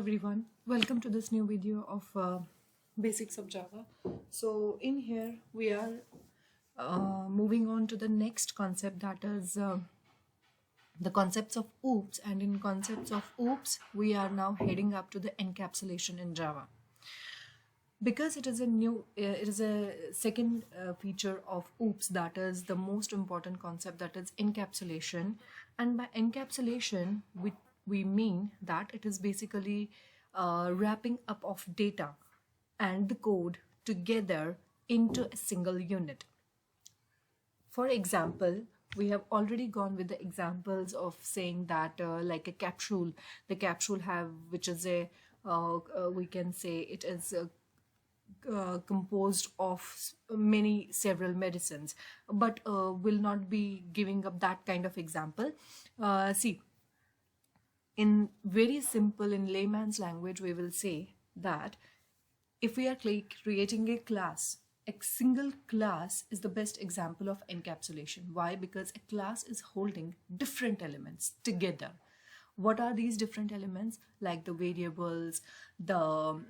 everyone, welcome to this new video of basics of Java. So in here we are moving on to the next concept, that is the concepts of OOPs, and in concepts of OOPs we are now heading up to the encapsulation in Java. Because it is a second feature of OOPs, that is the most important concept, that is encapsulation. And by encapsulation we mean that it is basically wrapping up of data and the code together into a single unit. For example, we have already gone with the examples of saying that like a capsule, the capsule which is a we can say it is composed of several medicines, but will not be giving up that kind of example. See, in very simple, in layman's language, we will say that if we are creating a class, a single class is the best example of encapsulation. Why? Because a class is holding different elements together. What are these different elements? Like the variables, the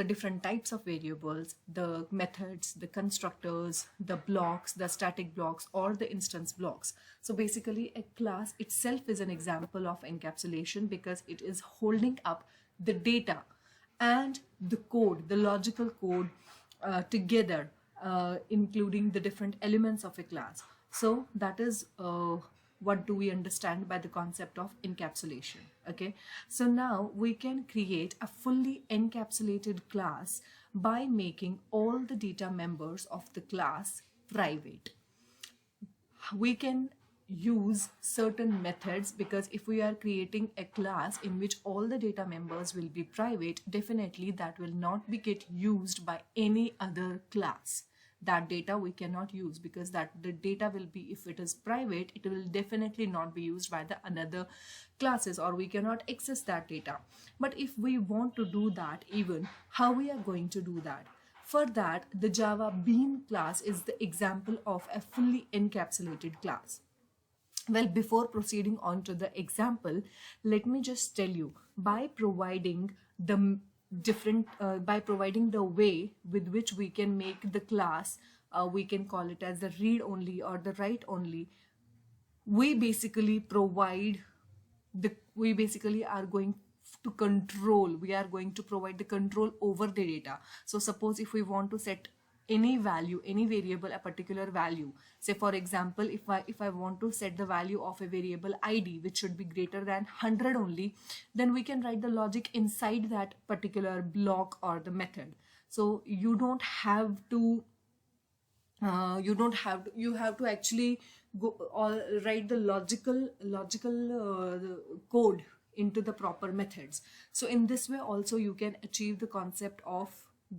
different types of variables, the methods, the constructors, the blocks, the static blocks, or the instance blocks. So basically a class itself is an example of encapsulation because it is holding up the data and the code, the logical code together, including the different elements of a class. So that is what do we understand by the concept of encapsulation. Okay, so now we can create a fully encapsulated class by making all the data members of the class private. We can use certain methods, because if we are creating a class in which all the data members will be private, definitely that will not be get used by any other class. That data we cannot use, because that the data will be, if it is private, it will definitely not be used by the another classes, or we cannot access that data. But if we want to do that, even how we are going to do that? For that, the Java Bean class is the example of a fully encapsulated class. Well, before proceeding on to the example, let me just tell you, by providing the way with which we can make the class, we can call it as the read only or the write only. We basically are going to provide the control over the data. So suppose if we want to set any value, any variable, a particular value, say for example, if I want to set the value of a variable id which should be greater than 100 only, then we can write the logic inside that particular block or the method. So you have to actually go or write the logical code into the proper methods. So in this way also you can achieve the concept of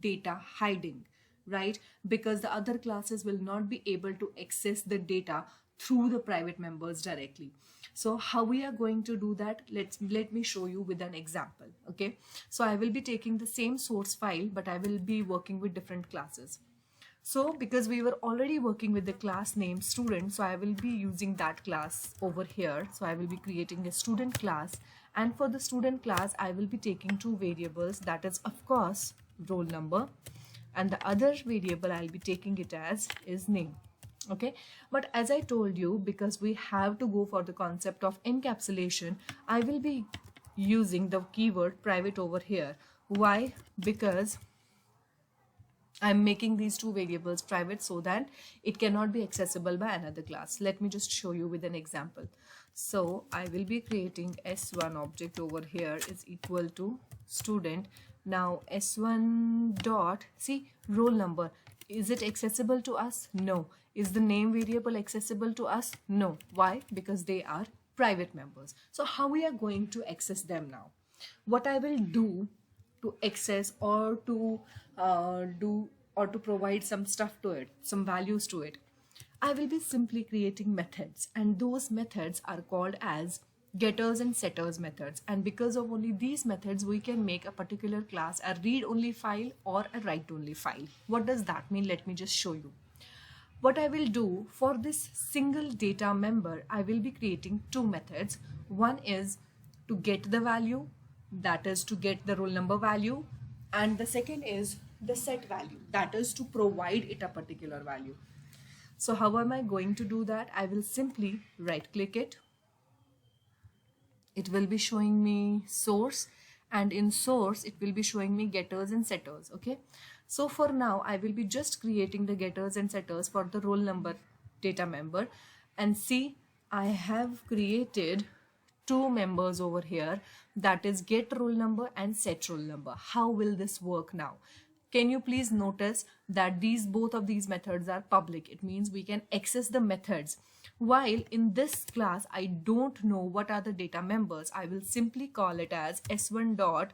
data hiding, right? Because the other classes will not be able to access the data through the private members directly. So how we are going to do that? Let me show you with an example. Okay, so I will be taking the same source file, but I will be working with different classes. So because we were already working with the class name student, so I will be using that class over here. So I will be creating a student class, and for the student class I will be taking two variables, that is of course roll number, and the other variable I'll be taking it as is name. Okay, but as I told you, because we have to go for the concept of encapsulation, I will be using the keyword private over here. Why? Because I'm making these two variables private so that it cannot be accessible by another class. Let me just show you with an example. So I will be creating s1 object over here is equal to student. Now s1 dot, see, roll number, is it accessible to us? No. Is the name variable accessible to us? No. Why? Because they are private members. So how we are going to access them now? What I will do to access or to provide some stuff to it, some values to it, I will be simply creating methods, and those methods are called as getters and setters methods. And because of only these methods, we can make a particular class a read only file or a write only file. What does that mean? Let me just show you. What I will do for this single data member, I will be creating two methods. One is to get the value, that is to get the roll number value, and the second is the set value, that is to provide it a particular value. So how am I going to do that? I will simply right click it. It will be showing me source, and in source it will be showing me getters and setters. Okay, so for now I will be just creating the getters and setters for the roll number data member, and see, I have created two members over here, that is get roll number and set roll number. How will this work now? Can you please notice that both of these methods are public? It means we can access the methods. While in this class I don't know what are the data members, I will simply call it as s1 dot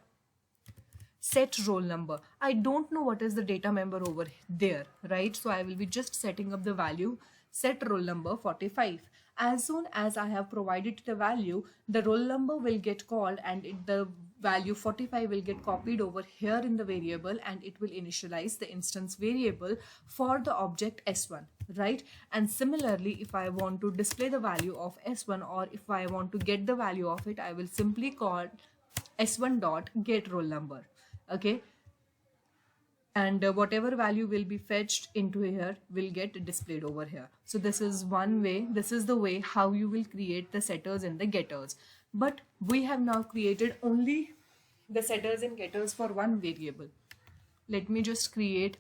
set roll number. I don't know what is the data member over there, right? So I will be just setting up the value set roll number 45. As soon as I have provided the value, the roll number will get called, and the value 45 will get copied over here in the variable, and it will initialize the instance variable for the object s1, right? And similarly, if I want to display the value of s1, or if I want to get the value of it, I will simply call s1 dot get roll number. Okay, and whatever value will be fetched into here will get displayed over here. So this is one way, this is the way how you will create the setters and the getters. But we have now created only the setters and getters for one variable. Let me just create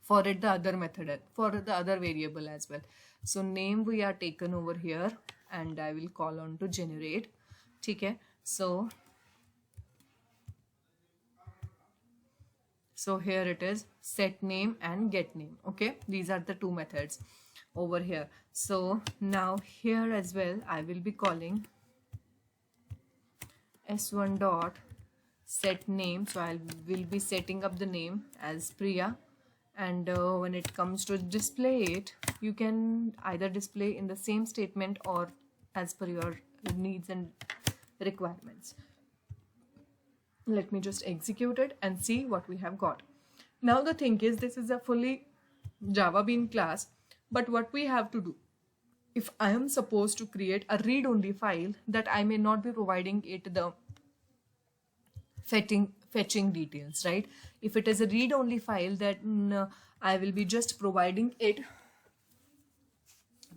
for it the other method, for the other variable as well. So name we are taken over here, and I will call on to generate. Okay, so here it is, set name and get name. Okay, these are the two methods over here. So now here as well I will be calling s1 dot set name. So I will be setting up the name as Priya, and when it comes to display it, you can either display in the same statement or as per your needs and requirements. Let me just execute it and see what we have got. Now the thing is, this is a fully Java Bean class, but what we have to do, if I am supposed to create a read-only file, that I may not be providing it the fetching details, right? If it is a read-only file, then I will be just providing it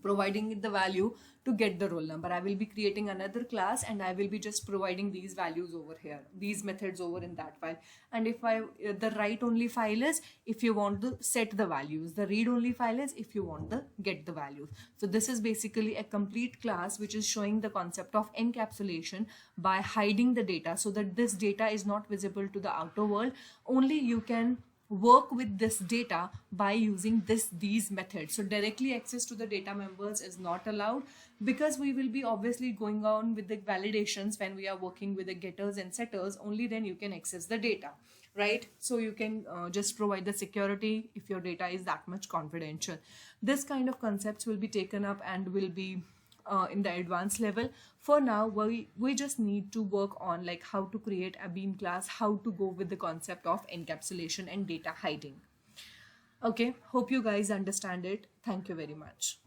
the value to get the roll number. I will be creating another class, and I will be just providing these values over here, these methods over in that file. And if the write only file is if you want to set the values, the read only file is if you want to get the values. So this is basically a complete class which is showing the concept of encapsulation by hiding the data, so that this data is not visible to the outer world. Only you can work with this data by using these methods. So directly access to the data members is not allowed, because we will be obviously going on with the validations when we are working with the getters and setters. Only then you can access the data, right? So you can just provide the security if your data is that much confidential. This kind of concepts will be taken up and will be in the advanced level. For now, we just need to work on like how to create a bean class, how to go with the concept of encapsulation and data hiding. Okay, hope you guys understand it. Thank you very much.